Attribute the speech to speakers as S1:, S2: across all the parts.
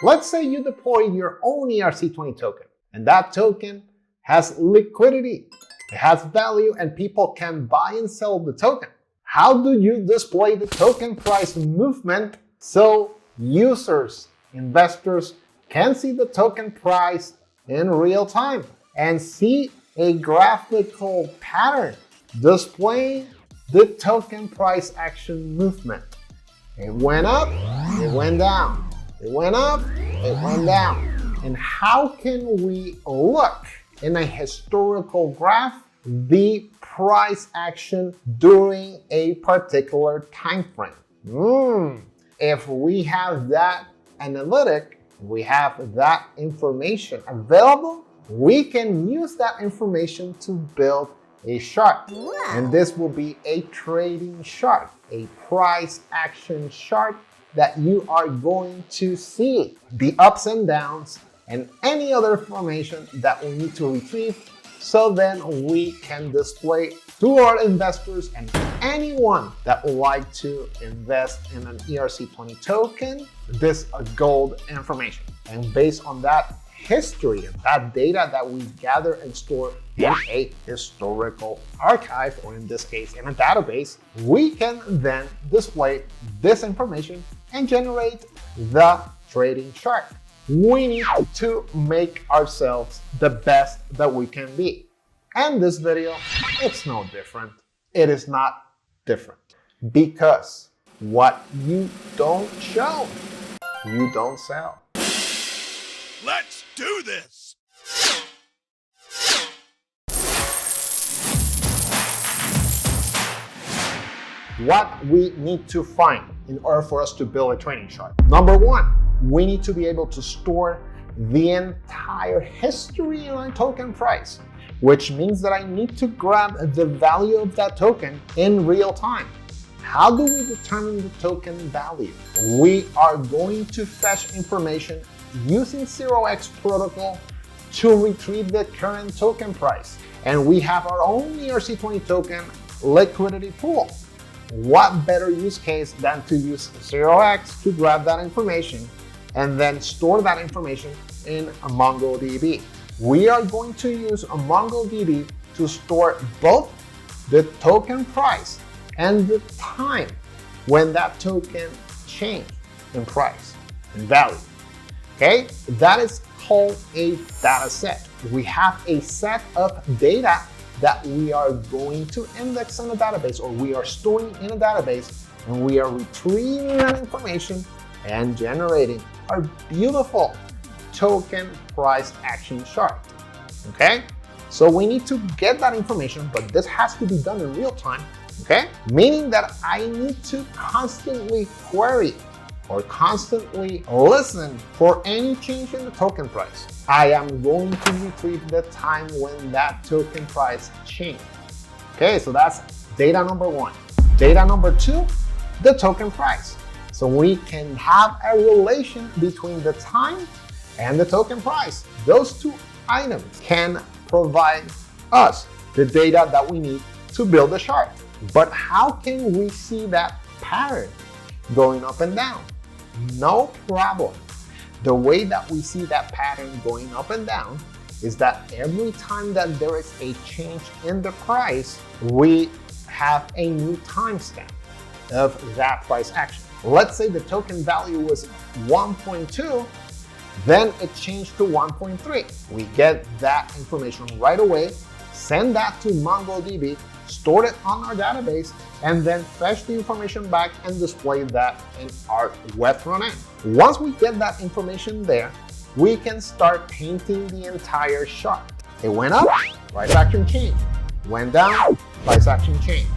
S1: Let's say you deploy your own ERC-20 token, and that token has liquidity, it has value, and people can buy and sell the token. How do you display the token price movement so users, investors can see the token price in real time and see a graphical pattern displaying the token price action movement? It went up, it went down. It went up, it went down. And how can we look in a historical graph the price action during a particular time frame? If we have that analytic, we have that information available, we can use that information to build a chart. And this will be a trading chart, a price action chart that you are going to see the ups and downs and any other information that we need to retrieve, so then we can display to our investors and anyone that would like to invest in an ERC-20 token this gold information. And based on that history and that data that we gather and store in a historical archive, or in this case in a database, we can then display this information and generate the trading chart. We need to make ourselves the best that we can be. And this video, it's no different. It is not different, because what you don't show, you don't sell.
S2: Let's do this!
S1: What we need to find in order for us to build a trading chart. Number one, we need to be able to store the entire history in our token price, which means that I need to grab the value of that token in real time. How do we determine the token value? We are going to fetch information using 0x protocol to retrieve the current token price. And we have our own ERC-20 token liquidity pool. What better use case than to use 0x to grab that information and then store that information in a MongoDB. We are going to use a MongoDB to store both the token price and the time when that token changed in price and value. Okay, that is called a data set. We have a set of data that we are going to index in a database, or we are storing in a database, and we are retrieving that information and generating our beautiful token price action chart. Okay, so we need to get that information, but this has to be done in real time. Okay, meaning that I need to constantly query or constantly listen for any change in the token price. I am going to retrieve the time when that token price changed. Okay, so that's data number one. Data number two, the token price. So we can have a relation between the time and the token price. Those two items can provide us the data that we need to build a chart. But how can we see that pattern going up and down? No problem. The way that we see that pattern going up and down is that every time that there is a change in the price, we have a new timestamp of that price action. Let's say the token value was 1.2, then it changed to 1.3. We get that information right away, send that to MongoDB, store it on our database, and then fetch the information back and display that in our web front end. Once we get that information there, we can start painting the entire chart. It went up, price action change. Went down, price action change.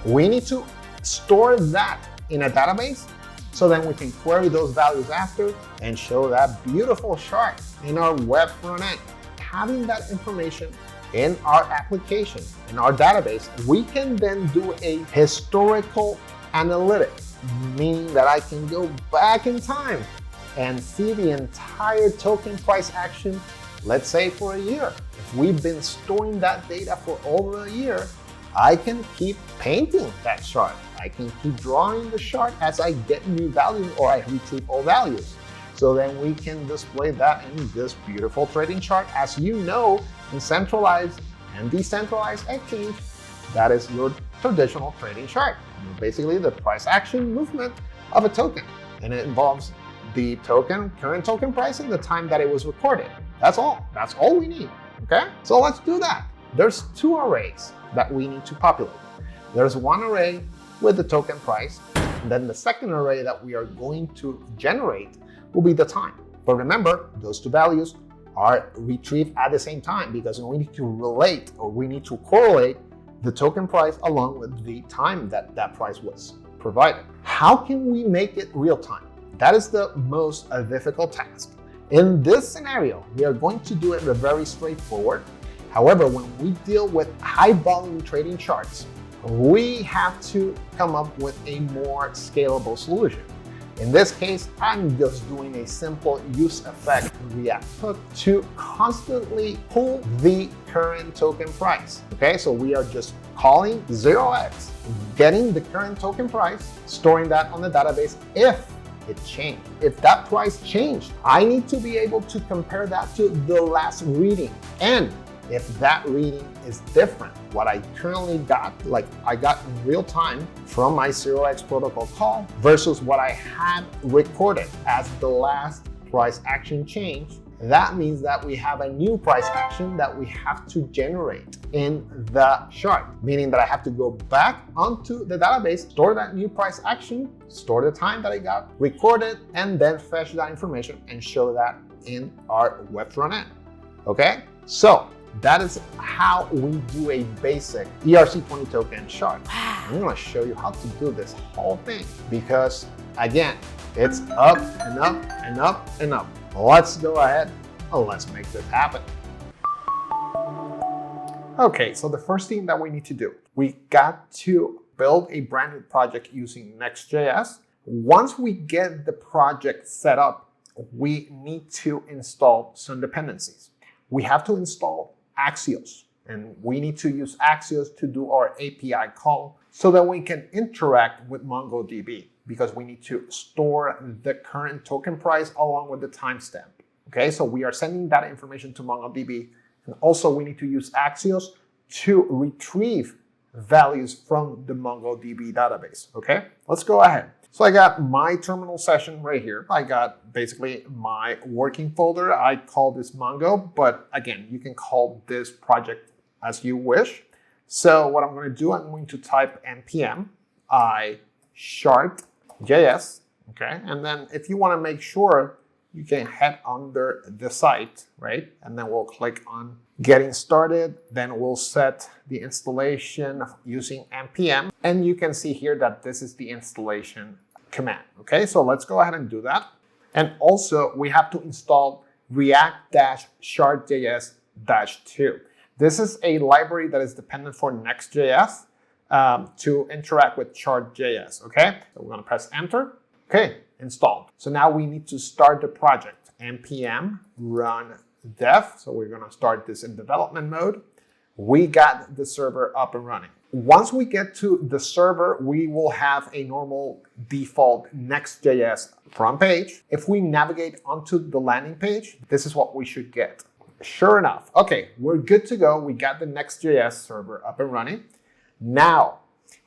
S1: We need to store that in a database so then we can query those values after and show that beautiful chart in our web front end. Having that information in our application, in our database, we can then do a historical analytics, meaning that I can go back in time and see the entire token price action, let's say for a year. If we've been storing that data for over a year, I can keep painting that chart. I can keep drawing the chart as I get new values or I retrieve old values. So then we can display that in this beautiful trading chart. As you know, in centralized and decentralized exchange, that is your traditional trading chart. Basically the price action movement of a token. And it involves the token, current token price, and the time that it was recorded. That's all. That's all we need. Okay? So let's do that. There's two arrays that we need to populate. There's one array with the token price, and then the second array that we are going to generate will be the time. But remember, those two values are retrieved at the same time because we need to relate, or we need to correlate the token price along with the time that that price was provided. How can we make it real time? That is the most difficult task. In this scenario, we are going to do it very straightforward. However, when we deal with high volume trading charts, we have to come up with a more scalable solution. In this case, I'm just doing a simple useEffect React hook to constantly pull the current token price. Okay, so we are just calling 0x, getting the current token price, storing that on the database if it changed. If that price changed, I need to be able to compare that to the last reading. And if that reading is different, what I currently got, like I got in real time from my 0x protocol call versus what I had recorded as the last price action change, that means that we have a new price action that we have to generate in the chart, meaning that I have to go back onto the database, store that new price action, store the time that I got, record it, and then fetch that information and show that in our web front end. Okay, so that is how we do a basic ERC-20 token chart. I'm going to show you how to do this whole thing because, again, it's up and up and up and up. Let's go ahead and let's make this happen. Okay, so the first thing that we need to do, we got to build a brand new project using NextJS. Once we get the project set up, we need to install some dependencies. We have to install Axios, and we need to use Axios to do our API call so that we can interact with MongoDB because we need to store the current token price along with the timestamp. Okay, so we are sending that information to MongoDB, and also we need to use Axios to retrieve values from the MongoDB database. Okay, let's go ahead. So I got my terminal session right here. I got basically my working folder. I call this Mongo, but again, you can call this project as you wish. So what I'm going to do, I'm going to type npm I ChartJS. Okay, and then if you want to make sure, you can head under the site, right? And then we'll click on getting started. Then we'll set the installation using npm. And you can see here that this is the installation command. Okay, so let's go ahead and do that. And also we have to install React-ChartJS-2. This is a library that is dependent for Next.js to interact with ChartJS. Okay, so we're going to press enter. Okay, installed. So now we need to start the project. npm run dev. So we're going to start this in development mode. We got the server up and running. Once we get to the server, we will have a normal default Next.js front page. If we navigate onto the landing page, this is what we should get. Sure enough, okay, we're good to go. We got the Next.js server up and running. Now,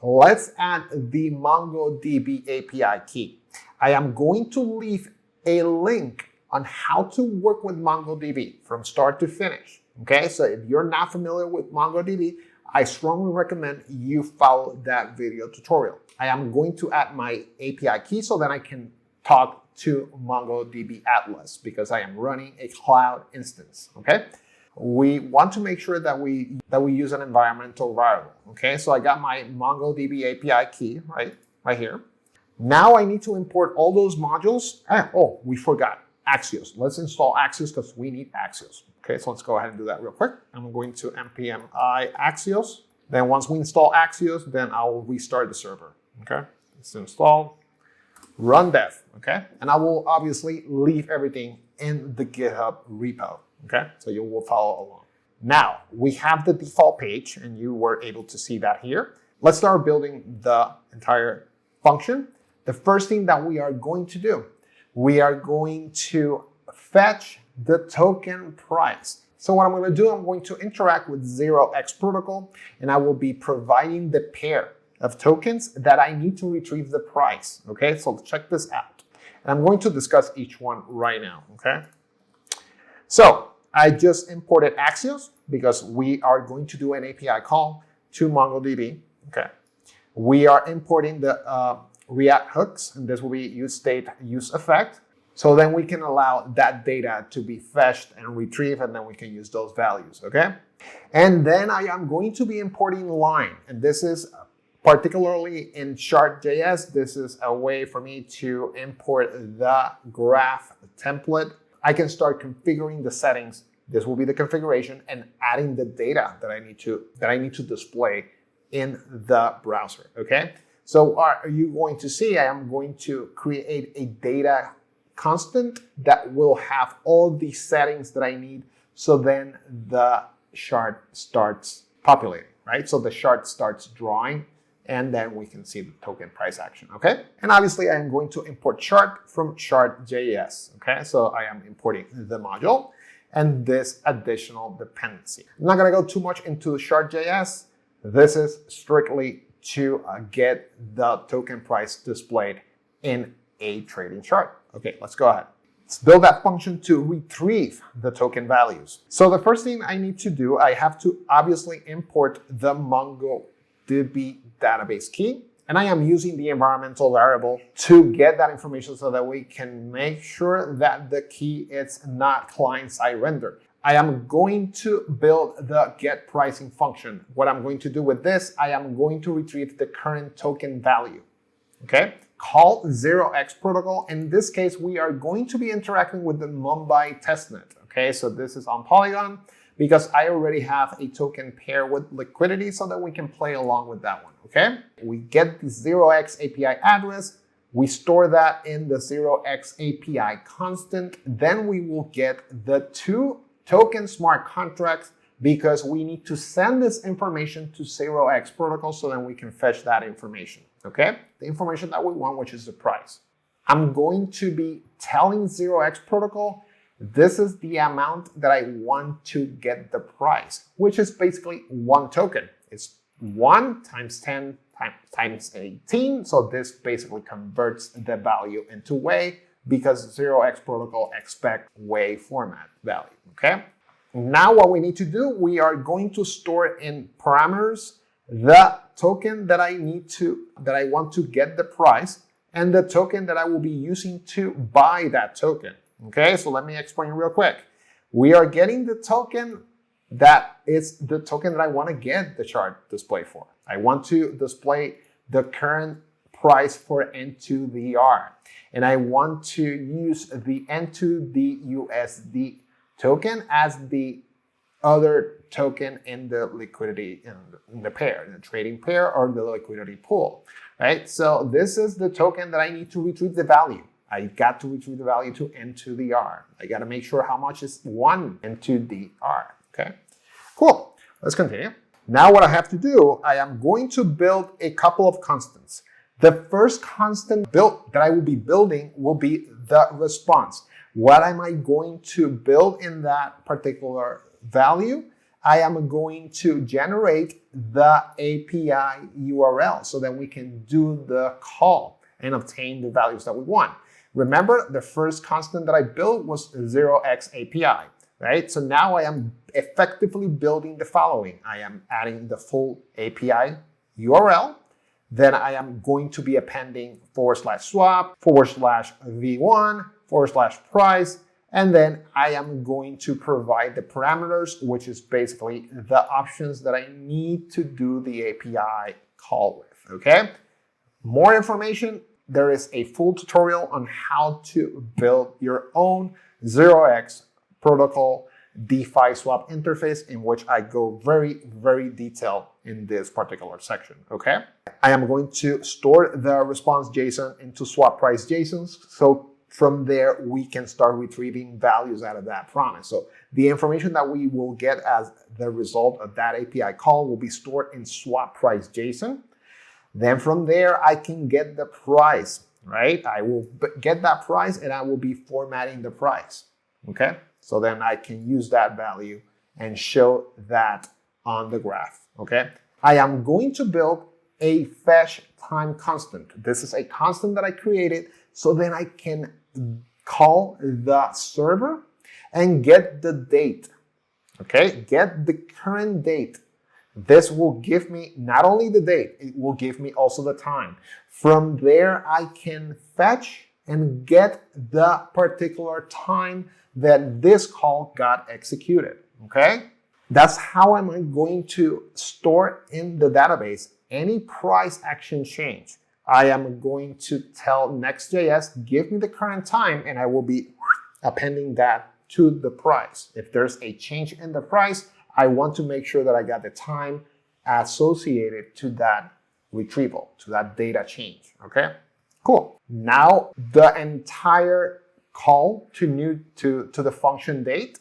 S1: let's add the MongoDB API key. I am going to leave a link on how to work with MongoDB from start to finish. Okay, so if you're not familiar with MongoDB, I strongly recommend you follow that video tutorial. I am going to add my API key so that I can talk to MongoDB Atlas because I am running a cloud instance. Okay, we want to make sure that we use an environmental variable. Okay, so I got my MongoDB API key right here. Now I need to import all those modules. Oh, we forgot Axios. Let's install Axios because we need Axios. Okay, so let's go ahead and do that real quick. I'm going to npm I Axios. Then once we install Axios, then I will restart the server. Okay, it's installed. Run dev. Okay, and I will obviously leave everything in the GitHub repo. Okay, so you will follow along. Now we have the default page, and you were able to see that here. Let's start building the entire function. The first thing that we are going to do, we are going to fetch the token price. So what I'm going to do, I'm going to interact with 0x protocol, and I will be providing the pair of tokens that I need to retrieve the price. Okay, so check this out. And I'm going to discuss each one right now. Okay, so I just imported Axios because we are going to do an API call to MongoDB. Okay, we are importing the React hooks, and this will be useState, useEffect. So then we can allow that data to be fetched and retrieved, and then we can use those values, okay? And then I am going to be importing line, and this is particularly in ChartJS. This is a way for me to import the graph template. I can start configuring the settings. This will be the configuration, and adding the data that I need to display in the browser, okay? So are you going to see I am going to create a data constant that will have all the settings that I need. So then the chart starts populating, right? So the chart starts drawing, and then we can see the token price action, okay? And obviously I am going to import chart from ChartJS, okay? So I am importing the module and this additional dependency. I'm not gonna go too much into the ChartJS. This is strictly to get the token price displayed in a trading chart. Okay, let's go ahead. Let's build that function to retrieve the token values. So the first thing I need to do, I have to obviously import the MongoDB database key. And I am using the environmental variable to get that information so that we can make sure that the key is not client-side rendered. I am going to build the get pricing function. What I'm going to do with this, I am going to retrieve the current token value. Okay? Call 0x protocol. In this case, we are going to be interacting with the Mumbai testnet. Okay, so this is on Polygon because I already have a token pair with liquidity so that we can play along with that one. Okay, we get the 0x API address. We store that in the 0x API constant. Then we will get the 2 token smart contracts because we need to send this information to 0x protocol so then we can fetch that information. Okay, the information that we want, which is the price. I'm going to be telling 0x protocol, this is the amount that I want to get the price, which is basically 1 token. It's 1 times 10 times 18. So this basically converts the value into way because 0x protocol expect way format value. Okay. Now what we need to do, we are going to store in parameters the token that I want to get the price and the token that I will be using to buy that token. Okay, so let me explain real quick. We are getting the token that is the token that I want to get the chart display for. I want to display the current price for N2DR. And I want to use the N2DUSD token as the other token in the liquidity in the pair, in the trading pair or the liquidity pool, right? So this is the token that I need to retrieve the value. I got to retrieve the value to N2DR. I got to make sure how much is 1 N2DR, okay? Cool, let's continue. Now what I have to do, I am going to build a couple of constants. The first constant built that I will be building will be the response. What am I going to build in that particular value? I am going to generate the API URL so that we can do the call and obtain the values that we want. Remember, the first constant that I built was 0x API, right? So now I am effectively building the following. I am adding the full API URL. Then I am going to be appending /swap, /v1, /price, and then I am going to provide the parameters, which is basically the options that I need to do the API call with, okay? More information, there is a full tutorial on how to build your own 0x protocol DeFi swap interface, in which I go very, very detailed in this particular section, okay? I am going to store the response JSON into swap price JSONs. So from there, we can start retrieving values out of that promise. So the information that we will get as the result of that API call will be stored in swap price JSON. Then from there, I can get the price, right? I will get that price and I will be formatting the price, okay? So then I can use that value and show that on the graph, okay? I am going to build a fetch time constant. This is a constant that I created so then I can call the server and get the date, okay? Get the current date. This will give me not only the date, it will give me also the time. From there, I can fetch and get the particular time that this call got executed, okay? That's how I'm going to store in the database any price action change. I am going to tell NextJS, give me the current time, and I will be appending that to the price. If there's a change in the price, I want to make sure that I got the time associated to that retrieval, to that data change, okay? Cool. Now the entire call to the function date,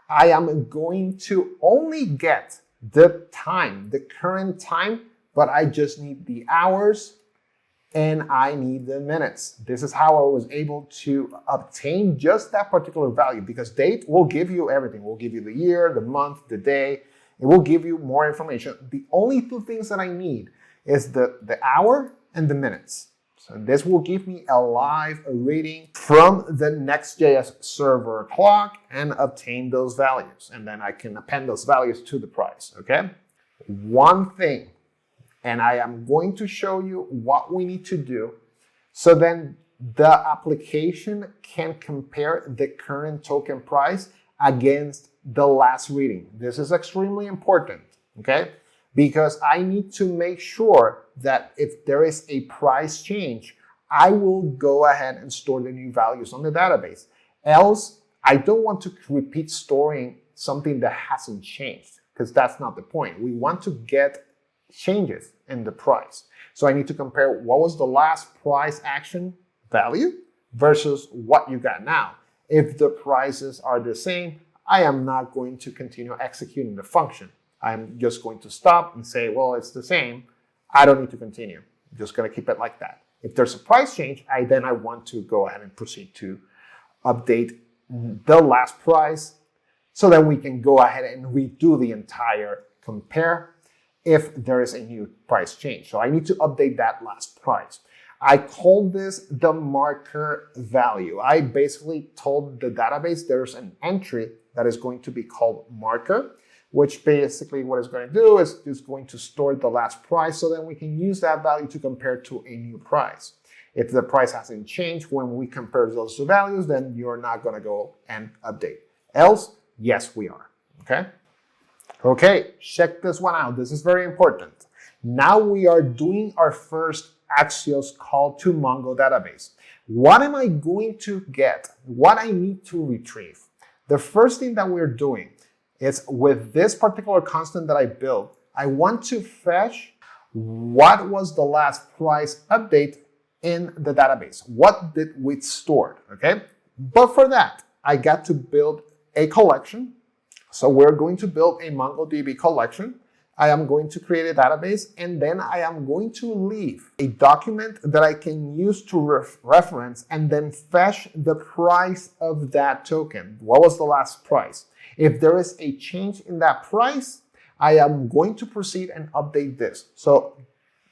S1: I am going to only get the time, the current time, but I just need the hours and I need the minutes. This is how I was able to obtain just that particular value, because date will give you everything. It will give you the year, the month, the day. It will give you more information. The only two things that I need is the hour and the minutes. So this will give me a live reading from the NextJS server clock and obtain those values. And then I can append those values to the price, okay? One thing, and I am going to show you what we need to do so then the application can compare the current token price against the last reading. This is extremely important, okay? Because I need to make sure that if there is a price change, I will go ahead and store the new values on the database. Else, I don't want to repeat storing something that hasn't changed, because that's not the point. We want to get changes in the price. So I need to compare what was the last price action value versus what you got now. If the prices are the same, I am not going to continue executing the function. I'm just going to stop and say, well, it's the same. I don't need to continue. I'm just going to keep it like that. If there's a price change, I want to go ahead and proceed to update the last price so that we can go ahead and redo the entire compare if there is a new price change. So I need to update that last price. I call this the marker value. I basically told the database there's an entry that is going to be called marker, which basically what it's going to do is it's going to store the last price so then we can use that value to compare to a new price. If the price hasn't changed when we compare those two values, then you're not going to go and update. Else, yes, we are, okay? Okay, check this one out. This is very important. Now we are doing our first Axios call to Mongo database. What am I going to get? What I need to retrieve? The first thing that we're doing is with this particular constant that I built, I want to fetch what was the last price update in the database. What did we store, okay? But for that, I got to build a collection. So we're going to build a MongoDB collection. I am going to create a database, and then I am going to leave a document that I can use to reference and then fetch the price of that token. What was the last price? If there is a change in that price, I am going to proceed and update this. So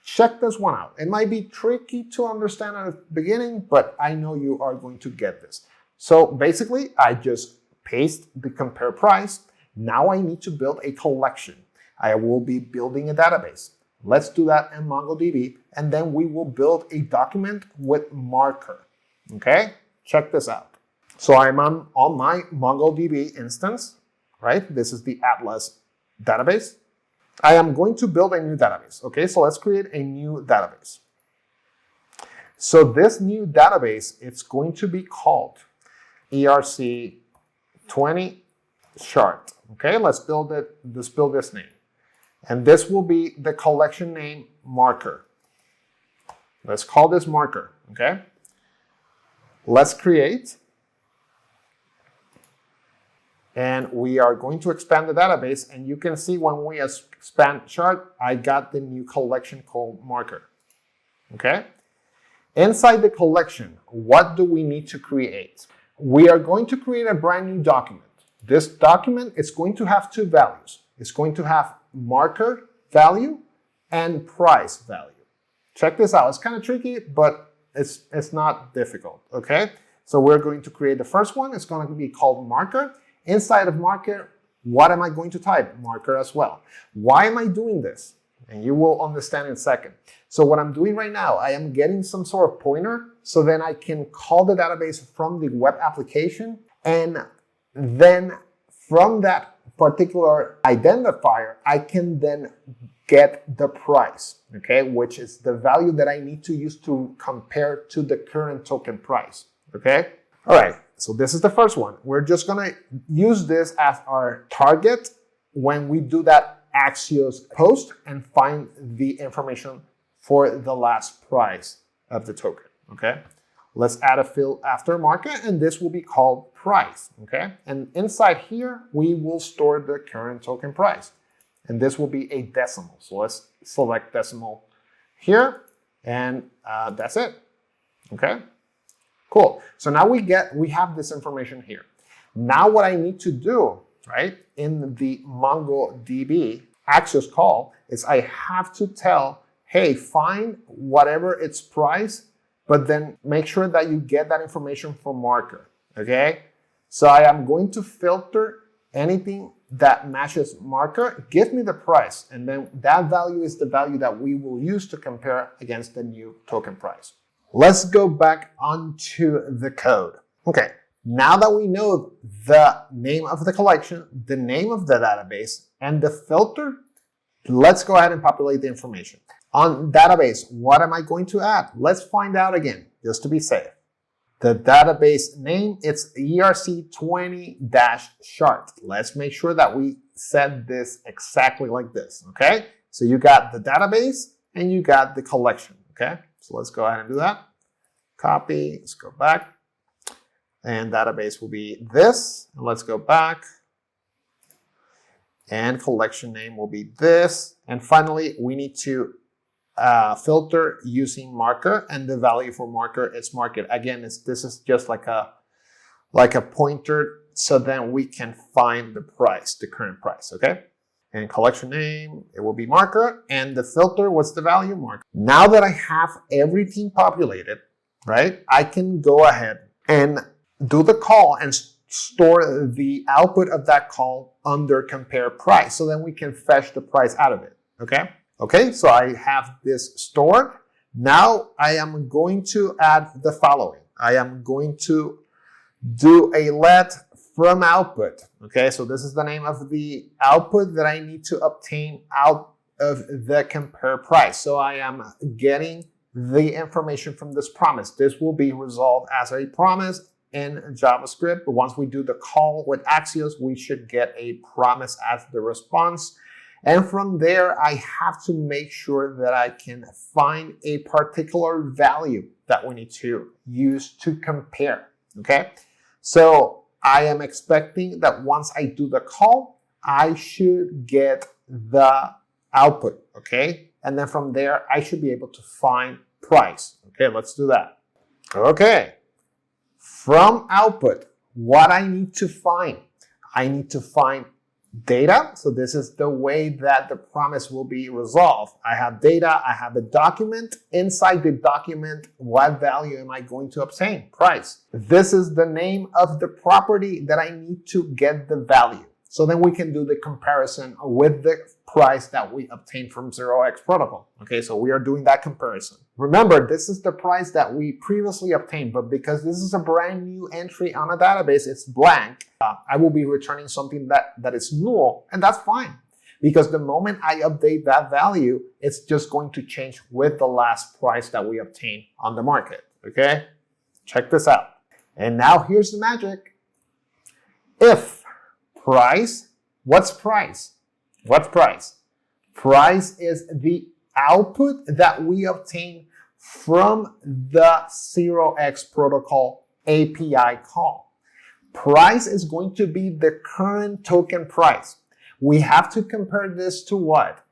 S1: check this one out. It might be tricky to understand at the beginning, but I know you are going to get this. So basically, I just paste the compare price. Now I need to build a collection. I will be building a database. Let's do that in MongoDB, and then we will build a document with marker, okay? Check this out. So I'm on my MongoDB instance, right? This is the Atlas database. I am going to build a new database, okay? So let's create a new database. So this new database, it's going to be called ERC-20 chart, okay? Let's build this name. And this will be the collection name marker. Let's call this marker, okay? Let's create. And we are going to expand the database. And you can see when we expand chart, I got the new collection called marker, okay? Inside the collection, what do we need to create? We are going to create a brand new document. This document is going to have two values. It's going to have marker value and price value. Check this out. It's kind of tricky, but it's not difficult, okay? So we're going to create the first one. It's going to be called marker. Inside of marker, what am I going to type? Marker as well. Why am I doing this? And you will understand in a second. So what I'm doing right now, I am getting some sort of pointer so then I can call the database from the web application, and then from that particular identifier, I can then get the price, okay, which is the value that I need to use to compare to the current token price, okay? All right, so this is the first one. We're just gonna use this as our target when we do that Axios post and find the information for the last price of the token, okay? Let's add a field after market, and this will be called price, okay? And inside here, we will store the current token price. And this will be a decimal. So let's select decimal here, and that's it, okay? Cool. So now we have this information here. Now what I need to do, right, in the MongoDB Axios call is I have to tell, hey, find whatever its price, but then make sure that you get that information from marker, okay? So I am going to filter anything that matches marker, give me the price, and then that value is the value that we will use to compare against the new token price. Let's go back onto the code. Okay, now that we know the name of the collection, the name of the database, and the filter, let's go ahead and populate the information. On database, what am I going to add? Let's find out again, just to be safe. The database name, it's ERC-20-chart. Let's make sure that we set this exactly like this, okay? So you got the database and you got the collection, okay? So let's go ahead and do that. Copy, let's go back. And database will be this. And let's go back. And collection name will be this. And finally, we need to filter using marker, and the value for marker is market. Again, this is just like a pointer, so then we can find the price, the current price, okay? And collection name, it will be marker, and the filter, what's the value? Marker. Now that I have everything populated, right, I can go ahead and do the call and store the output of that call under compare price, so then we can fetch the price out of it, okay? Okay, so I have this stored. Now I am going to add the following. I am going to do a let from output. Okay, so this is the name of the output that I need to obtain out of the compare price. So I am getting the information from this promise. This will be resolved as a promise in JavaScript. But once we do the call with Axios, we should get a promise as the response. And from there, I have to make sure that I can find a particular value that we need to use to compare, okay? So I am expecting that once I do the call, I should get the output, okay? And then from there, I should be able to find price. Okay, let's do that. Okay, from output, what I need to find? I need to find data. So this is the way that the promise will be resolved. I have data, I have a document. Inside the document, what value am I going to obtain? Price. This is the name of the property that I need to get the value. So then we can do the comparison with the price that we obtained from 0x protocol. Okay, so we are doing that comparison. Remember, this is the price that we previously obtained, but because this is a brand new entry on a database, it's blank, I will be returning something that is null, and that's fine. Because the moment I update that value, it's just going to change with the last price that we obtained on the market, okay? Check this out. And now here's the magic. If price, what's price? What's price? Price is the output that we obtain from the 0x protocol API call. Price is going to be the current token price. We have to compare this to what?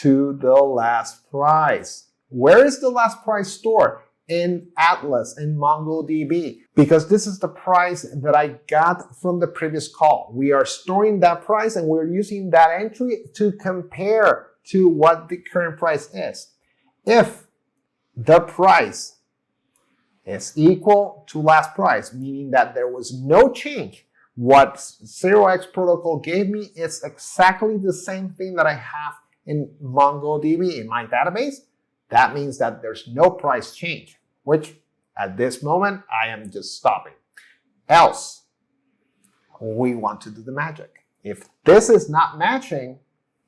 S1: To the last price. Where is the last price stored? in Atlas, in MongoDB, because this is the price that I got from the previous call. We are storing that price and we're using that entry to compare to what the current price is. If the price is equal to last price, meaning that there was no change, what 0x protocol gave me is exactly the same thing that I have in MongoDB in my database. That means that there's no price change, which at this moment, I am just stopping. Else, we want to do the magic. If this is not matching,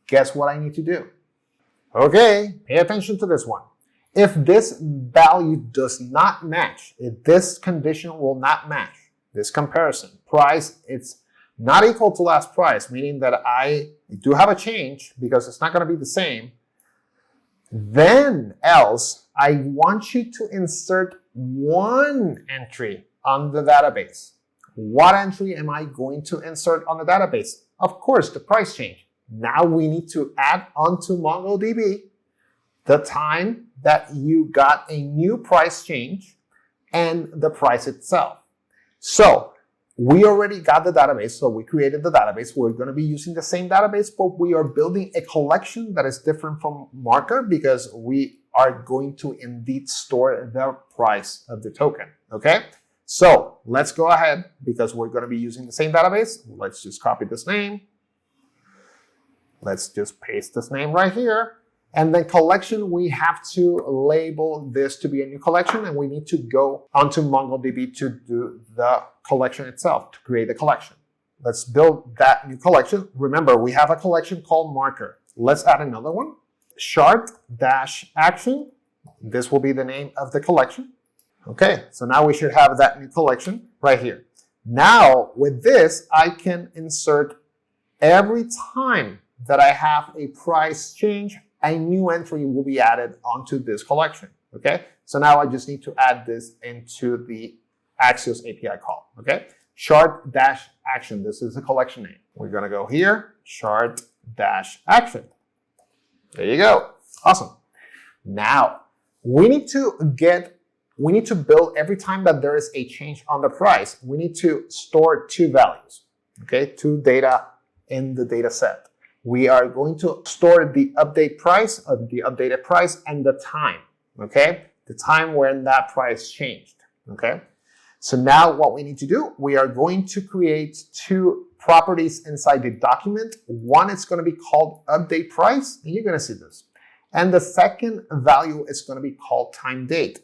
S1: guess what I need to do? Okay, pay attention to this one. If this value does not match, if this condition will not match, this comparison, price, it's not equal to last price, meaning that I do have a change because it's not going to be the same, then else I want you to insert one entry on the database. What entry am I going to insert on the database? Of course, the price change. Now we need to add onto MongoDB the time that you got a new price change and the price itself. So we already got the database, so we created the database. We're going to be using the same database, but we are building a collection that is different from Marker because we are going to indeed store the price of the token, okay? So let's go ahead because we're going to be using the same database. Let's just copy this name. Let's just paste this name right here. And then collection, we have to label this to be a new collection, and we need to go onto MongoDB to do the collection itself, to create the collection. Let's build that new collection. Remember, we have a collection called Marker. Let's add another one, chart-action. This will be the name of the collection. Okay, so now we should have that new collection right here. Now, with this, I can insert every time that I have a price change, a new entry will be added onto this collection, okay? So now I just need to add this into the Axios API call, okay? Chart-action, this is the collection name. We're gonna go here, chart-action. There you go, awesome. Now, we need to build every time that there is a change on the price, we need to store two values, okay? Two data in the data set. We are going to store the update price, the updated price, and the time, okay? The time when that price changed, okay? So now what we need to do, we are going to create two properties inside the document. One is going to be called update price, and you're going to see this. And the second value is going to be called time date.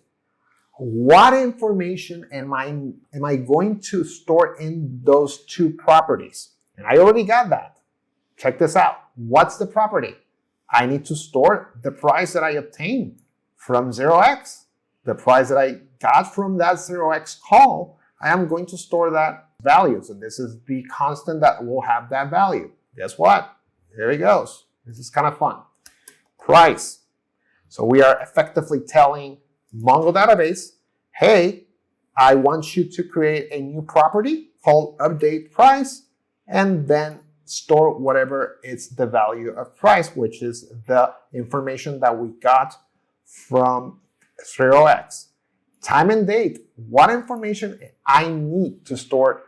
S1: What information am I going to store in those two properties? And I already got that. Check this out. What's the property? I need to store the price that I obtained from 0x. The price that I got from that 0x call, I am going to store that value. So this is the constant that will have that value. Guess what? Here it goes. This is kind of fun. Price. So we are effectively telling Mongo database, hey, I want you to create a new property called update price, and then store whatever is the value of price, which is the information that we got from 0x. Time and date. What information I need to store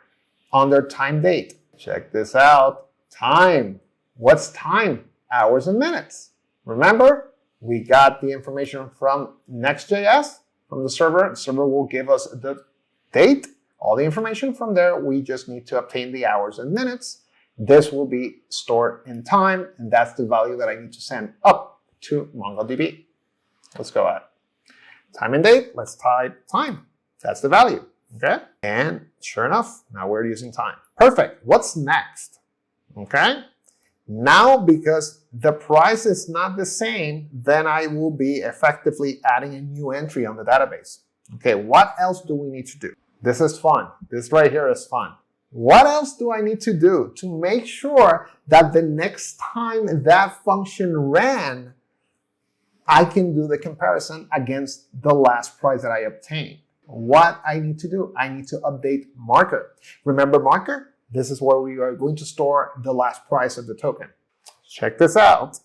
S1: under time date? Check this out. Time. What's time? Hours and minutes. Remember, we got the information from NextJS, from the server. The server will give us the date, all the information from there. We just need to obtain the hours and minutes. This will be stored in time, and that's the value that I need to send up to MongoDB. Let's go ahead. Time and date, let's type time. That's the value, okay? And sure enough, now we're using time. Perfect. What's next? Okay? Now, because the price is not the same, then I will be effectively adding a new entry on the database. Okay, what else do we need to do? This is fun. This right here is fun. What else do I need to do to make sure that the next time that function ran, I can do the comparison against the last price that I obtained? What I need to do? I need to update Marker. Remember Marker? This is where we are going to store the last price of the token. Check this out.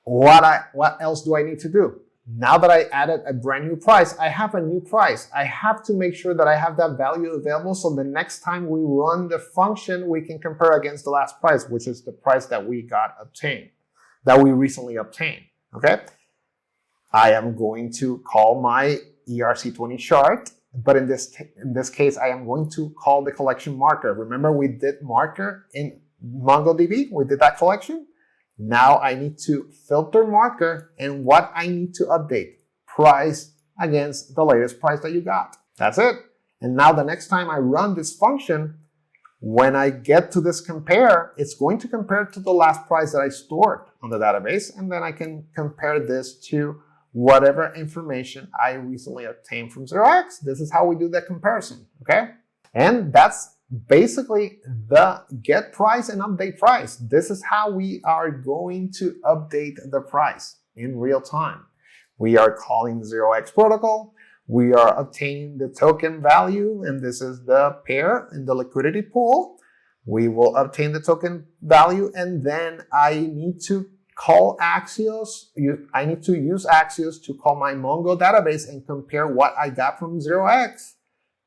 S1: What else do I need to do? now that I added a brand new price, I have a new price. I have to make sure that I have that value available so the next time we run the function, we can compare against the last price, which is the price that we recently obtained, okay? I am going to call my ERC-20 chart, but in this case, I am going to call the collection marker. Remember we did marker in MongoDB? We did that collection? Now I need to filter marker, and what I need to update, price against the latest price that you got. That's it. And now the next time I run this function, when I get to this compare, it's going to compare to the last price that I stored on the database, and then I can compare this to whatever information I recently obtained from 0x. This is how we do the comparison, okay? And that's basically the get price and update price. This is how we are going to update the price in real time. We are calling 0x protocol. We are obtaining the token value, and this is the pair in the liquidity pool. We will obtain the token value, and then I need to call Axios. I need to use Axios to call my Mongo database and compare what I got from 0x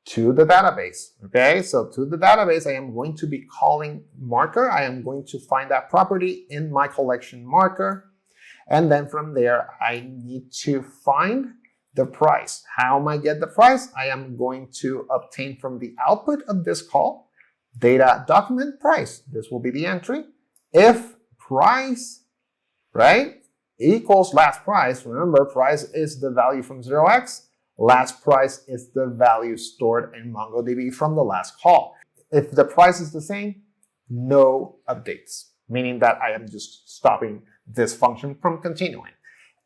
S1: to the database, okay? So to the database, I am going to be calling marker. I am going to find that property in my collection marker. And then from there, I need to find the price. How am I get the price? I am going to obtain from the output of this call, data document price. This will be the entry. If price, right, equals last price, remember price is the value from 0x, last price is the value stored in MongoDB from the last call. If the price is the same, no updates, meaning that I am just stopping this function from continuing.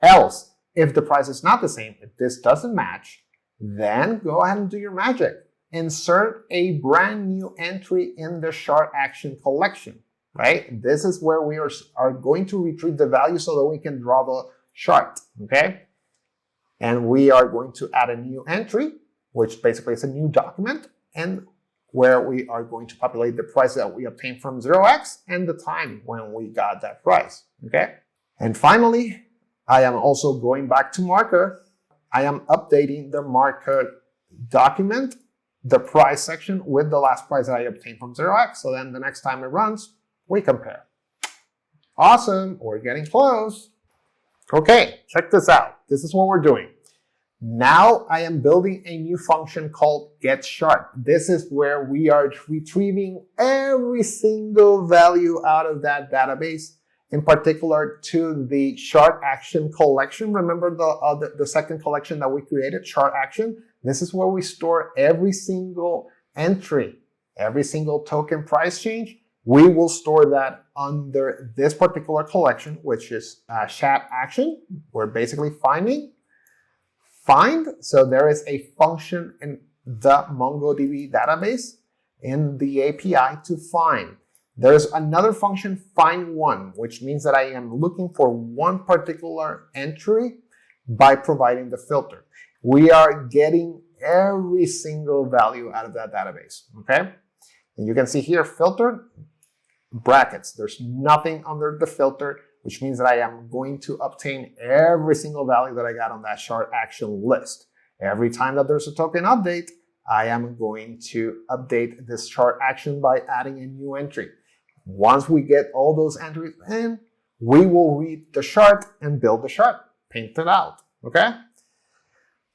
S1: Else, if the price is not the same, if this doesn't match, then go ahead and do your magic. Insert a brand new entry in the chart action collection, right? This is where we are going to retrieve the value so that we can draw the chart, okay? And we are going to add a new entry, which basically is a new document, and where we are going to populate the price that we obtained from 0x and the time when we got that price, okay? And finally, I am also going back to marker. I am updating the marker document, the price section with the last price that I obtained from 0x. So then the next time it runs, we compare. Awesome, we're getting close. Okay, check this out. This is what we're doing. Now I am building a new function called getChart. This is where we are retrieving every single value out of that database, in particular to the chart action collection. Remember the second collection that we created, chart action? This is where we store every single entry, every single token price change. We will store that under this particular collection, which is chat action. We're basically find. So there is a function in the MongoDB database in the API to find. There's another function, find one, which means that I am looking for one particular entry by providing the filter. We are getting every single value out of that database, okay? And you can see here, filter, brackets. There's nothing under the filter, which means that I am going to obtain every single value that I got on that chart action list. Every time that there's a token update, I am going to update this chart action by adding a new entry. Once we get all those entries in, we will read the chart and build the chart, paint it out, okay?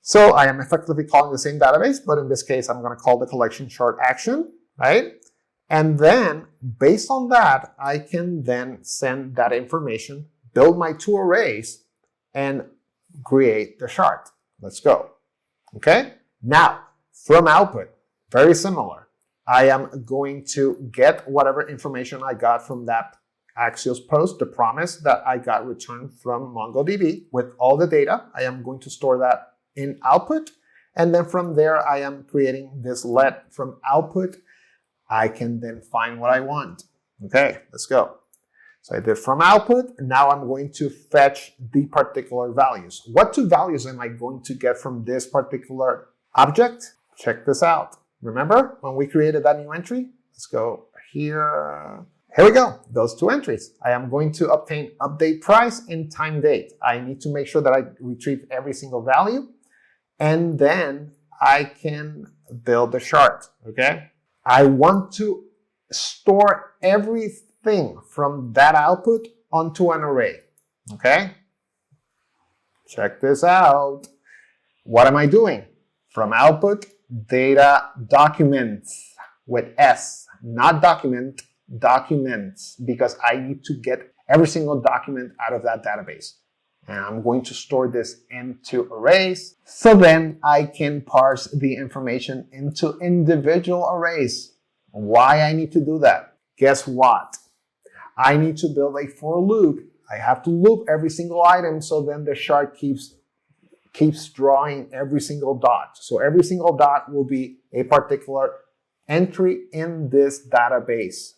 S1: So I am effectively calling the same database, but in this case, I'm going to call the collection chart action, right? And then based on that, I can then send that information, build my two arrays, and create the chart. Let's go. Okay? Now, from output, very similar. I am going to get whatever information I got from that Axios post, the promise that I got returned from MongoDB with all the data. I am going to store that in output. And then from there, I am creating this let from output. I can then find what I want. Okay, let's go. So I did from output. Now I'm going to fetch the particular values. What two values am I going to get from this particular object? Check this out. Remember when we created that new entry? Let's go here. Here we go, those two entries. I am going to obtain update price and time date. I need to make sure that I retrieve every single value, and then I can build the chart, okay? I want to store everything from that output onto an array, okay? Check this out. What am I doing? From output, data documents with S, not document, documents, because I need to get every single document out of that database. And I'm going to store this into arrays, so then I can parse the information into individual arrays. Why I need to do that? Guess what? I need to build a for loop. I have to loop every single item, so then the chart keeps drawing every single dot. So every single dot will be a particular entry in this database,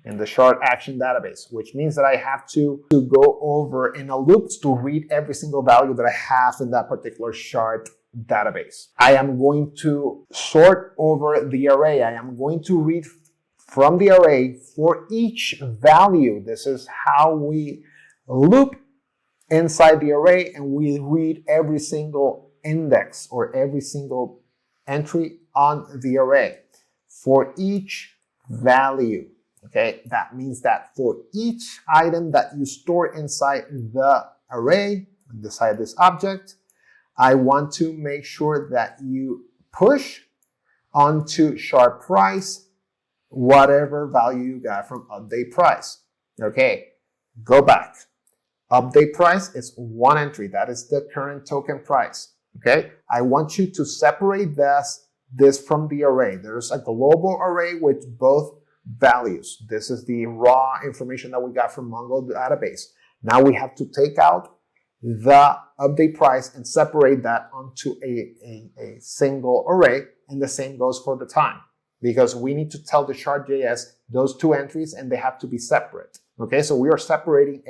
S1: in the chart action database, which means that I have to go over in a loop to read every single value that I have in that particular chart database. I am going to sort over the array. I am going to read from the array for each value. This is how we loop inside the array, and we read every single index or every single entry on the array for each value. Okay, that means that for each item that you store inside the array, inside this object, I want to make sure that you push onto chart price whatever value you got from update price. Okay, go back. Update price is one entry. That is the current token price. Okay, I want you to separate this from the array. There's a global array with both values. This is the raw information that we got from Mongo database. Now we have to take out the update price and separate that onto a single array, and the same goes for the time, because we need to tell the ChartJS those two entries and they have to be separate. Okay, so we are separating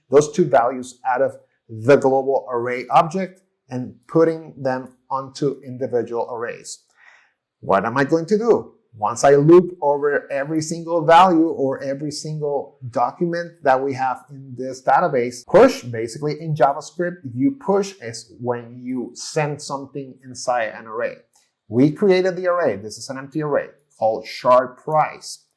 S1: those two values out of the global array object and putting them onto individual arrays. What am I going to do? Once I loop over every single value or every single document that we have in this database, push, basically in JavaScript, you push is when you send something inside an array. We created the array. This is an empty array called chart price.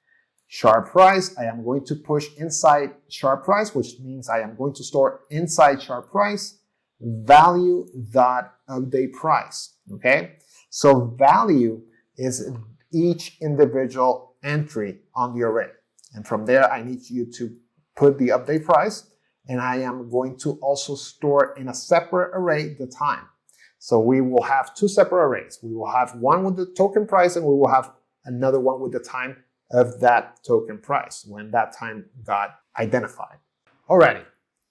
S1: Chart price, I am going to push inside chart price, which means I am going to store inside chart price value.update price. Okay, so value is each individual entry on the array. And from there, I need you to put the update price, and I am going to also store in a separate array the time. So we will have two separate arrays. We will have one with the token price, and we will have another one with the time of that token price when that time got identified. Alrighty,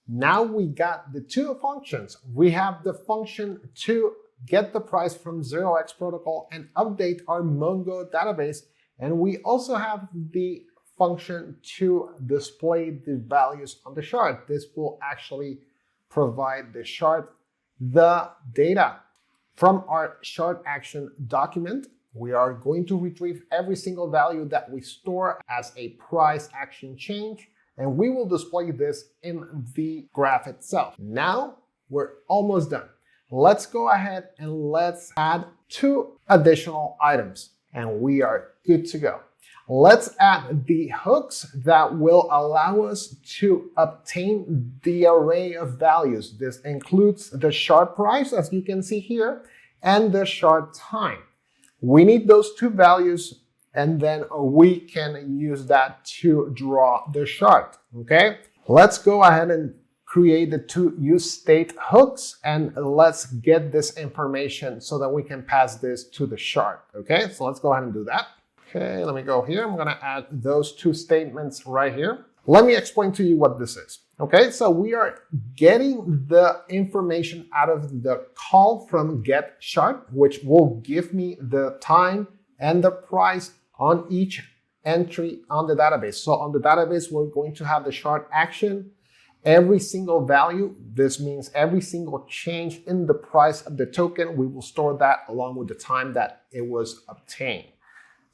S1: now we got the two functions. We have the function to get the price from 0x protocol and update our Mongo database. And we also have the function to display the values on the chart. This will actually provide the chart the data from our chart action document. We are going to retrieve every single value that we store as a price action change, and we will display this in the graph itself. Now we're almost done. Let's go ahead and let's add two additional items, and we are good to go. Let's add the hooks that will allow us to obtain the array of values. This includes the chart price, as you can see here, and the chart time. We need those two values, and then we can use that to draw the chart. Okay, let's go ahead and create the two useState hooks, and let's get this information so that we can pass this to the chart. Okay, so let's go ahead and do that. Okay, let me go here. I'm going to add those two statements right here. Let me explain to you what this is. Okay, so we are getting the information out of the call from getChart, which will give me the time and the price on each entry on the database. So on the database, we're going to have the chart action. Every single value, this means every single change in the price of the token, we will store that along with the time that it was obtained.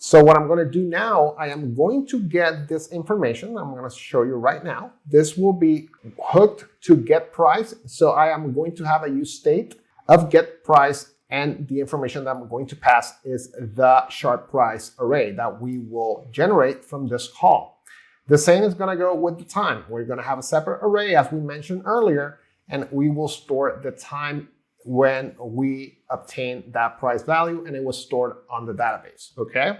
S1: So what I'm going to do now, I am going to get this information. I'm going to show you right now. This will be hooked to get price. So I am going to have a useState of get price, and the information that I'm going to pass is the shard price array that we will generate from this call. The same is going to go with the time. We're going to have a separate array, as we mentioned earlier, and we will store the time when we obtain that price value, and it was stored on the database. Okay,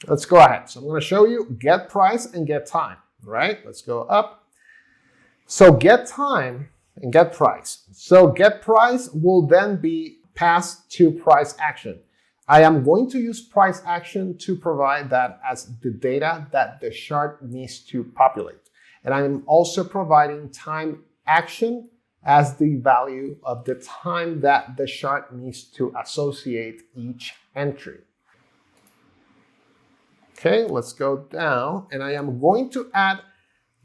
S1: let's go ahead. So I'm going to show you get price and get time. Right? Let's go up. So get time and get price. So get price will then be passed to price action. I am going to use price action to provide that as the data that the shard needs to populate. And I'm also providing time action as the value of the time that the shard needs to associate each entry. Okay, let's go down, and I am going to add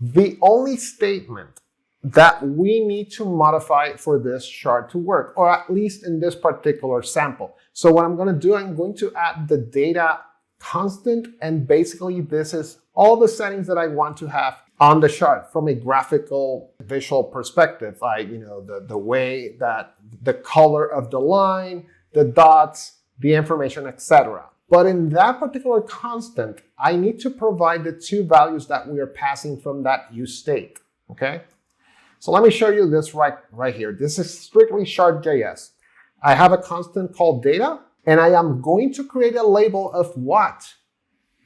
S1: the only statement that we need to modify for this shard to work, or at least in this particular sample. So what I'm going to do, I'm going to add the data constant, and basically this is all the settings that I want to have on the shard from a graphical visual perspective, like the way that the color of the line, the dots, the information, etc. But in that particular constant, I need to provide the two values that we are passing from that useState. Okay, so let me show you this right here. This is strictly ChartJS. I have a constant called data, and I am going to create a label of what?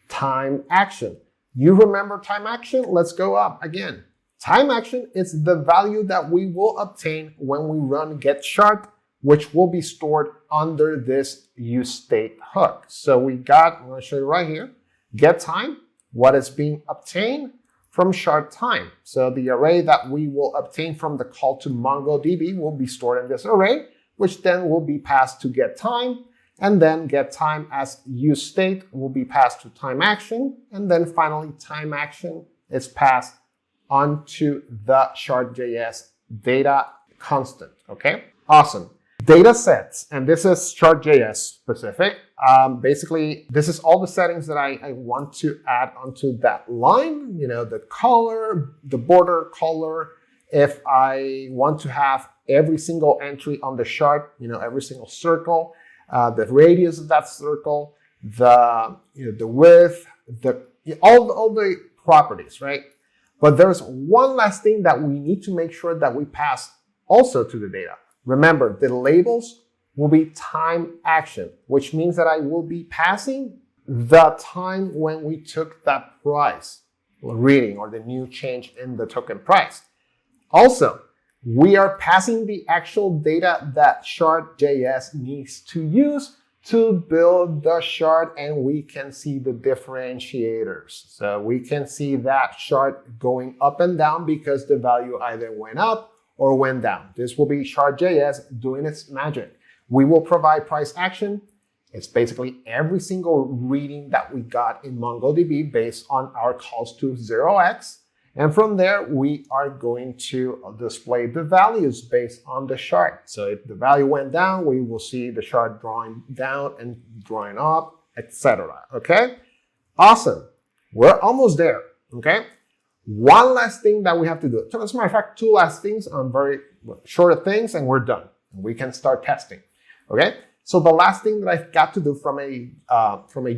S1: Time action. You remember time action? Let's go up again. Time action is the value that we will obtain when we run get shard, which will be stored under this useState hook. So I'm going to show you right here, get time, what is being obtained from shard time. So the array that we will obtain from the call to MongoDB will be stored in this array, which then will be passed to get time, and then get time as useState will be passed to time action, and then finally time action is passed onto the ChartJS data constant. Okay, awesome. Data sets, and this is ChartJS specific. Basically, this is all the settings that I want to add onto that line. The color, the border color. If I want to have every single entry on the chart, every single circle, the radius of that circle, the width, all the properties, right? But there's one last thing that we need to make sure that we pass also to the data. Remember, the labels will be time action, which means that I will be passing the time when we took that price reading or the new change in the token price. Also, we are passing the actual data that ChartJS needs to use to build the shard, and we can see the differentiators. So we can see that shard going up and down because the value either went up or went down. This will be ChartJS doing its magic. We will provide price action. It's basically every single reading that we got in MongoDB based on our calls to 0x. And from there, we are going to display the values based on the shard. So if the value went down, we will see the shard drawing down and drawing up, etc. Okay? Awesome. We're almost there. Okay? One last thing that we have to do. So as a matter of fact, two last things on very short things, and we're done. We can start testing. Okay? So the last thing that I've got to do from a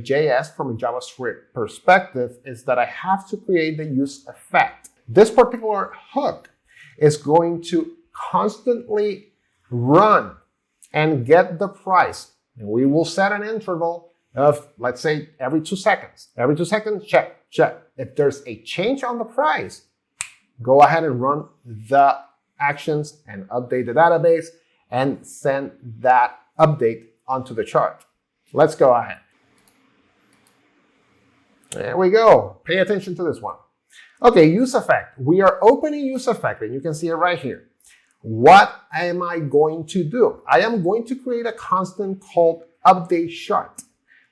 S1: JavaScript perspective is that I have to create the useEffect. This particular hook is going to constantly run and get the price. And we will set an interval of, let's say, every 2 seconds. Every 2 seconds, check. If there's a change on the price, go ahead and run the actions and update the database and send that update onto the chart. Let's go ahead. There we go. Pay attention to this one. Okay, useEffect. We are opening useEffect, and you can see it right here. What am I going to do? I am going to create a constant called update chart,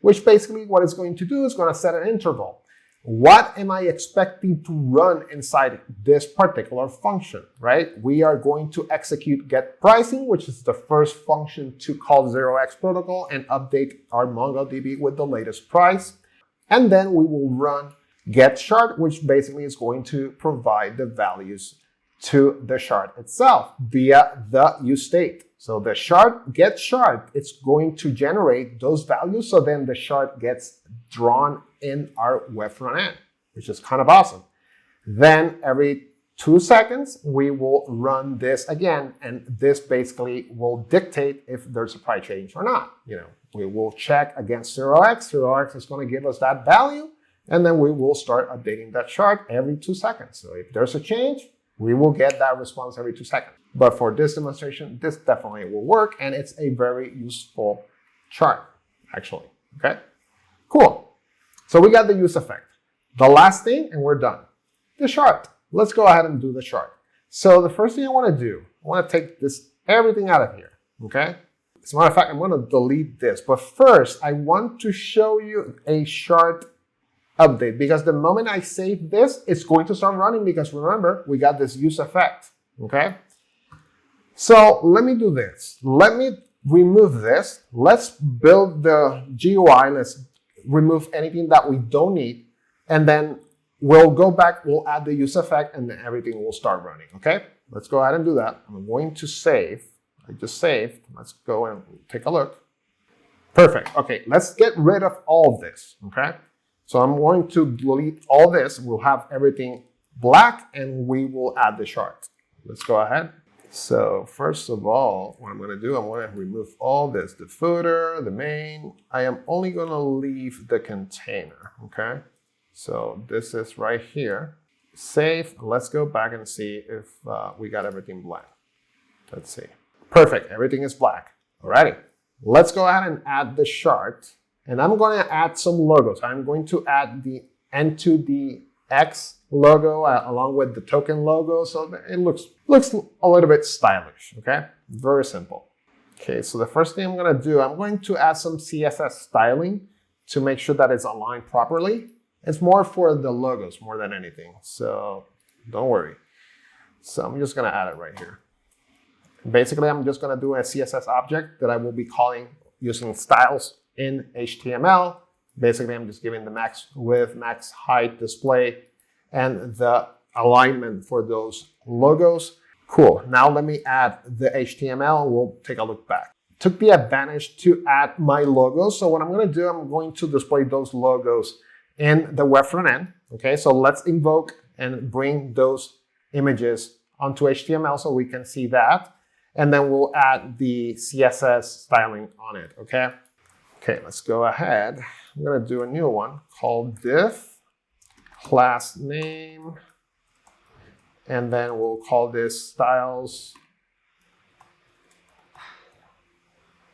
S1: which basically what it's going to do is going to set an interval. What am I expecting to run inside this particular function, right? We are going to execute get pricing, which is the first function to call 0x protocol and update our MongoDB with the latest price. And then we will run get shard, which basically is going to provide the values to the shard itself via the useState. So the shard, get shard, it's going to generate those values. So then the shard gets drawn in our web front end, which is kind of awesome. Then every 2 seconds, we will run this again. And this basically will dictate if there's a price change or not. We will check against 0x. 0x is going to give us that value. And then we will start updating that chart every 2 seconds. So if there's a change, we will get that response every 2 seconds. But for this demonstration, this definitely will work. And it's a very useful chart, actually. Okay, cool. So we got the useEffect. The last thing, and we're done. The chart. Let's go ahead and do the chart. So the first thing I want to do, I want to take everything out of here. Okay. As a matter of fact, I'm going to delete this. But first, I want to show you a chart update, because the moment I save this, it's going to start running, because remember, we got this useEffect, okay? So let me do this. Let me remove this. Let's build the GUI. Let's remove anything that we don't need. And then we'll go back, we'll add the useEffect, and then everything will start running, okay? Let's go ahead and do that. I'm going to save. I just saved. Let's go and take a look. Perfect. Okay, let's get rid of all of this, okay? So I'm going to delete all this. We'll have everything black, and we will add the chart. Let's go ahead. So first of all, what I'm going to do, I'm going to remove all this, the footer, the main. I am only going to leave the container, okay? So this is right here. Save. Let's go back and see if we got everything black. Let's see. Perfect. Everything is black. Alrighty. Let's go ahead and add the chart. And I'm going to add some logos. I'm going to add the N2DX logo along with the token logo. So it looks a little bit stylish, okay? Very simple. Okay, so the first thing I'm going to do, I'm going to add some CSS styling to make sure that it's aligned properly. It's more for the logos more than anything. So don't worry. So I'm just going to add it right here. Basically, I'm just going to do a CSS object that I will be calling using styles in HTML. Basically, I'm just giving the max width, max height display, and the alignment for those logos. Cool. Now let me add the HTML. We'll take a look back. Took the advantage to add my logos. So what I'm going to do, I'm going to display those logos in the web front end. Okay, so let's invoke and bring those images onto HTML so we can see that. And then we'll add the CSS styling on it, okay? Okay, let's go ahead. I'm gonna do a new one called div, class name, and then we'll call this styles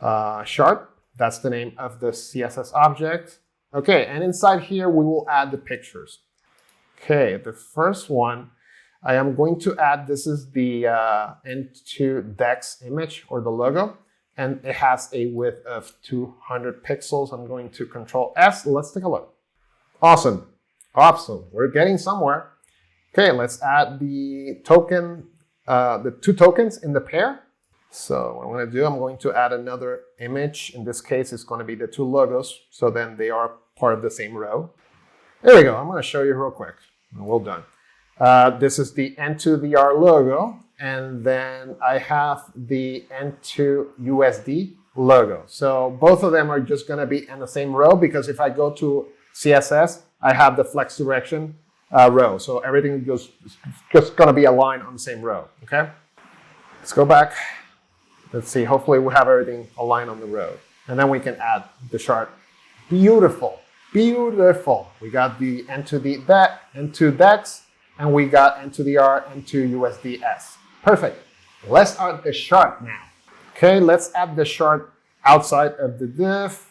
S1: chart. That's the name of the CSS object. Okay, and inside here, we will add the pictures. Okay, the first one, I am going to add, this is the N2DX image or the logo. And it has a width of 200 pixels. I'm going to Control S. Let's take a look. Awesome. Awesome. We're getting somewhere. Okay, let's add the token, the 2 tokens in the pair. So what I'm going to do, I'm going to add another image. In this case, it's going to be the 2 logos. So then they are part of the same row. There we go. I'm going to show you real quick. Well done. This is the N2VR logo. And then I have the N2USD logo. So both of them are just going to be in the same row, because if I go to CSS, I have the flex direction row. So everything just going to be aligned on the same row. Okay. Let's go back. Let's see. Hopefully we have everything aligned on the row. And then we can add the chart. Beautiful. Beautiful. We got the N2DX, and we got N2DR, N2USDS. Perfect. Let's add the chart now. Okay, let's add the chart outside of the div.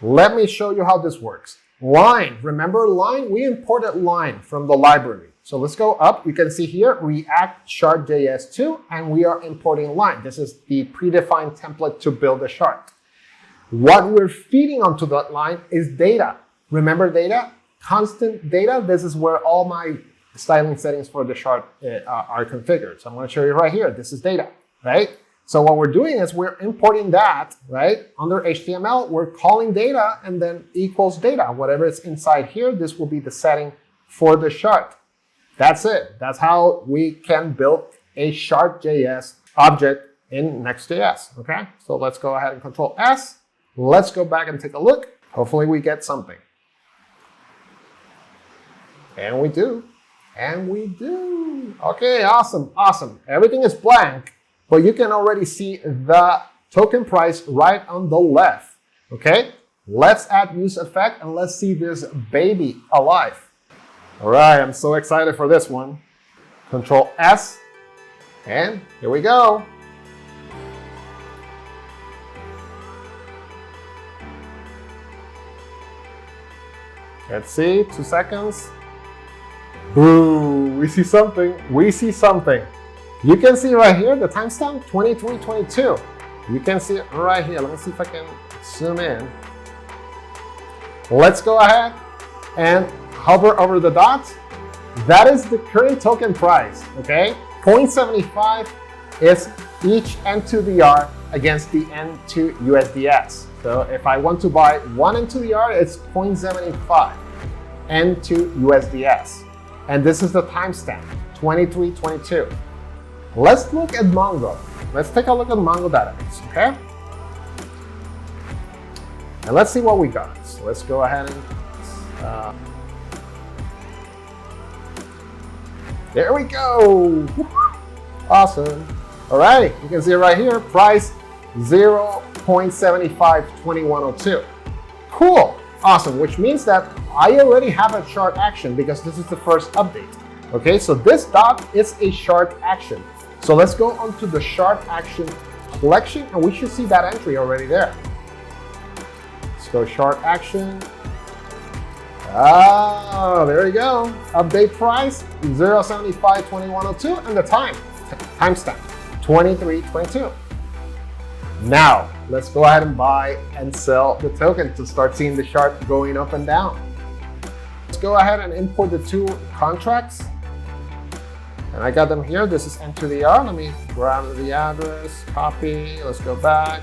S1: Let me show you how this works. Line, remember line? We imported line from the library. So let's go up. You can see here, React ChartJS 2, and we are importing line. This is the predefined template to build a chart. What we're feeding onto that line is data. Remember data? Constant data. This is where all my styling settings for the chart are configured. So I'm going to show you right here. This is data, right? So what we're doing is we're importing that, right? Under HTML, we're calling data and then equals data. Whatever is inside here, this will be the setting for the shard. That's it. That's how we can build a ChartJS object in Next.js, okay? So let's go ahead and Control S. Let's go back and take a look. Hopefully we get something. And we do. And we do. Okay, awesome, awesome. Everything is blank, but you can already see the token price right on the left, okay? Let's add useEffect and let's see this baby alive. All right, I'm so excited for this one. Control S, and here we go. Let's see, 2 seconds. Boom, we see something, we see something. You can see right here, the timestamp, 2322. You can see it right here. Let me see if I can zoom in. Let's go ahead and hover over the dot. That is the current token price, okay? 0.75 is each N2VR against the N2 USDS. So if I want to buy one N2VR, it's 0.75 N2 USDS. And this is the timestamp, 2322. Let's look at Mongo. Let's take a look at Mongo database, okay? And let's see what we got. So let's go ahead and there we go. Awesome. All right, you can see it right here, price 0.752102. Cool, awesome, which means that I already have a chart action because this is the first update. Okay, so this dot is a chart action. So let's go onto the chart action collection and we should see that entry already there. Let's go chart action. Ah, there you go. Update price 0.752102 and the timestamp 2322. Now let's go ahead and buy and sell the token to start seeing the chart going up and down. Let's go ahead and import the 2 contracts. And I got them here. This is N2VR. Let me grab the address, copy. Let's go back.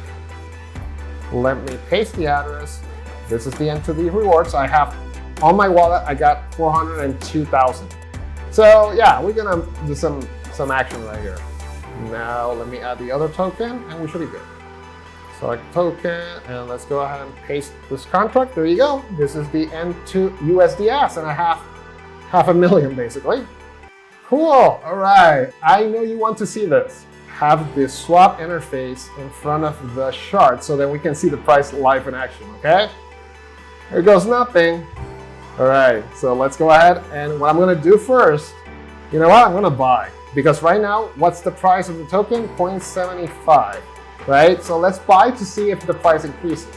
S1: Let me paste the address. This is the N2V rewards. I have on my wallet, I got 402,000. So yeah, we're gonna do some action right here. Now let me add the other token and we should be good. Select token and let's go ahead and paste this contract. There you go. This is the N2 USDS and I have 500,000 basically. Cool, all right. I know you want to see this. Have the swap interface in front of the chart so that we can see the price live in action, okay? Here goes nothing. All right, so let's go ahead and what I'm gonna do first, you know what, I'm gonna buy. Because right now, what's the price of the token? 0.75, right? So let's buy to see if the price increases.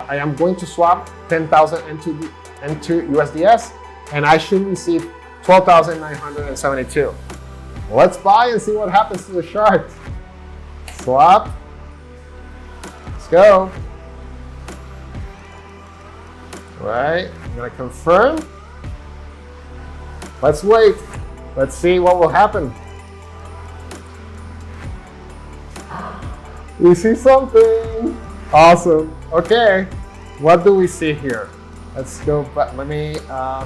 S1: I am going to swap 10,000 N2 USDS and I should receive 12,972. Let's buy and see what happens to the chart. Swap. Let's go. All right, I'm gonna confirm. Let's wait. Let's see what will happen. We see something. Awesome. Okay, what do we see here? Let's go back. Let me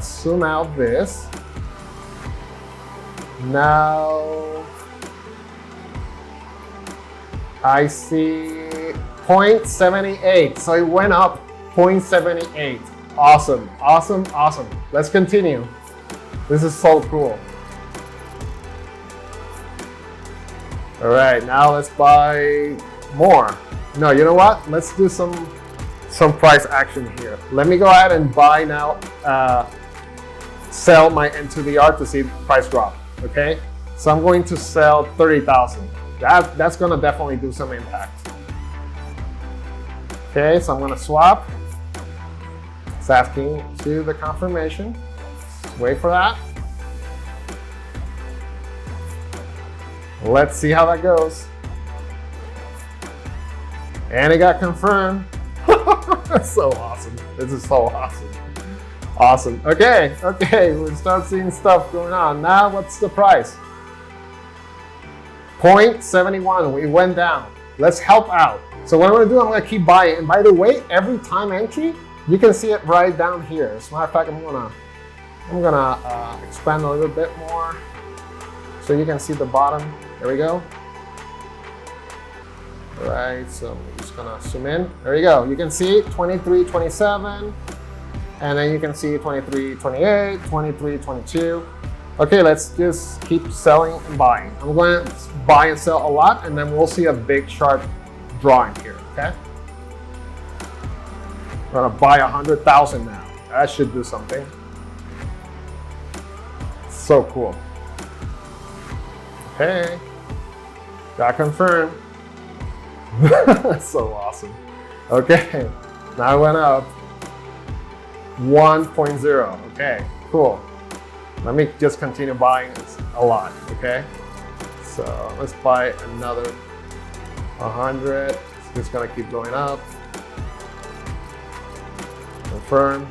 S1: zoom out this. Now I see 0.78. So it went up 0.78. Awesome, awesome, awesome. Let's continue. This is so cool. All right, now let's buy more. No, you know what? Let's do some price action here. Let me go ahead and buy now, sell my N2VR to see the price drop, okay? So I'm going to sell 30,000. That's gonna definitely do some impact. Okay, so I'm gonna swap. It's asking to the confirmation. Wait for that. Let's see how that goes. And it got confirmed. That's so awesome. This is so awesome. Awesome. Okay, we start seeing stuff going on. Now what's the price? 0.71, we went down. Let's help out. So what I'm gonna do, I'm gonna keep buying. And by the way, every time entry, you can see it right down here. As a matter of fact, I'm gonna expand a little bit more so you can see the bottom. There we go. All right, so I'm just gonna zoom in. There you go. You can see 23.27, and then you can see 23.28, 23.22. Okay, let's just keep selling and buying. I'm going to buy and sell a lot, and then we'll see a big sharp drawing here, okay? I'm gonna buy 100,000 now. That should do something. So cool. Okay, got confirmed. So awesome. Okay, now it went up 1.0. Okay, cool. Let me just continue buying a lot, okay? So let's buy another 100. It's just gonna keep going up. Confirm.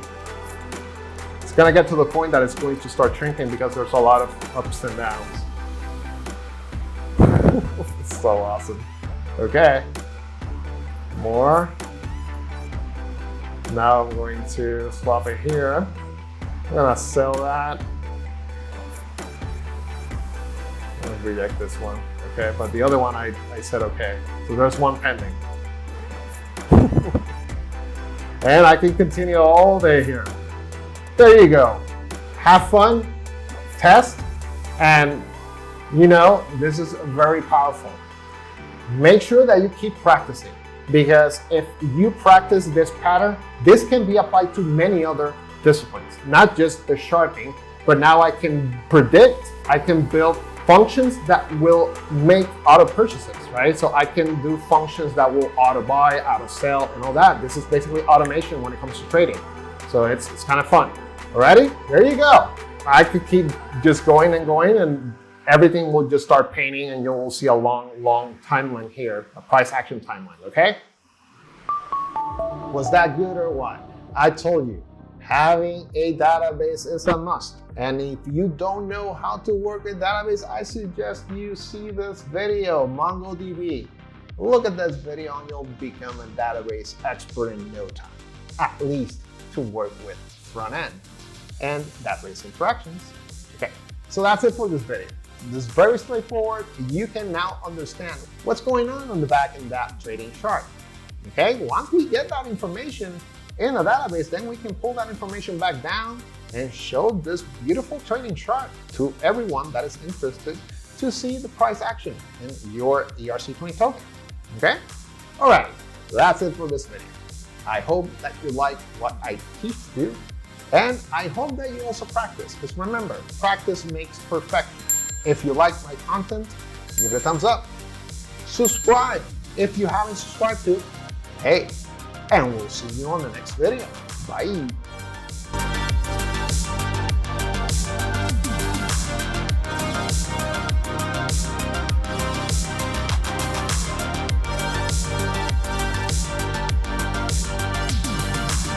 S1: It's gonna get to the point that it's going to start shrinking because there's a lot of ups and downs. It's so awesome. Okay, more. Now I'm going to swap it here. I'm gonna sell that. I'm gonna reject this one. Okay, but the other one I said okay. So there's one pending. And I can continue all day here. There you go. Have fun, test, and you know, this is very powerful. Make sure that you keep practicing, because if you practice this pattern, this can be applied to many other disciplines, not just the sharping, but now I can predict, I can build functions that will make auto purchases, right? So I can do functions that will auto buy, auto sell, and all that. This is basically automation when it comes to trading. So it's kind of fun. Alrighty, there you go. I could keep just going and going, and everything will just start painting, and you'll see a long timeline here, a price action timeline, okay? Was that good or what? I told you, having a database is a must. And if you don't know how to work with database, I suggest you see this video, MongoDB. Look at this video and you'll become a database expert in no time, at least to work with front end and database interactions. Okay, so that's it for this video. This is very straightforward. You can now understand what's going on the back end that trading chart. Okay, once we get that information in a database, then we can pull that information back down and show this beautiful trading chart to everyone that is interested to see the price action in your ERC-20 token. Okay? All right, that's it for this video. I hope that you like what I teach you, and I hope that you also practice, because remember, practice makes perfection. If you like my content, give it a thumbs up. Subscribe if you haven't subscribed to. Hey, and we'll see you on the next video. Bye.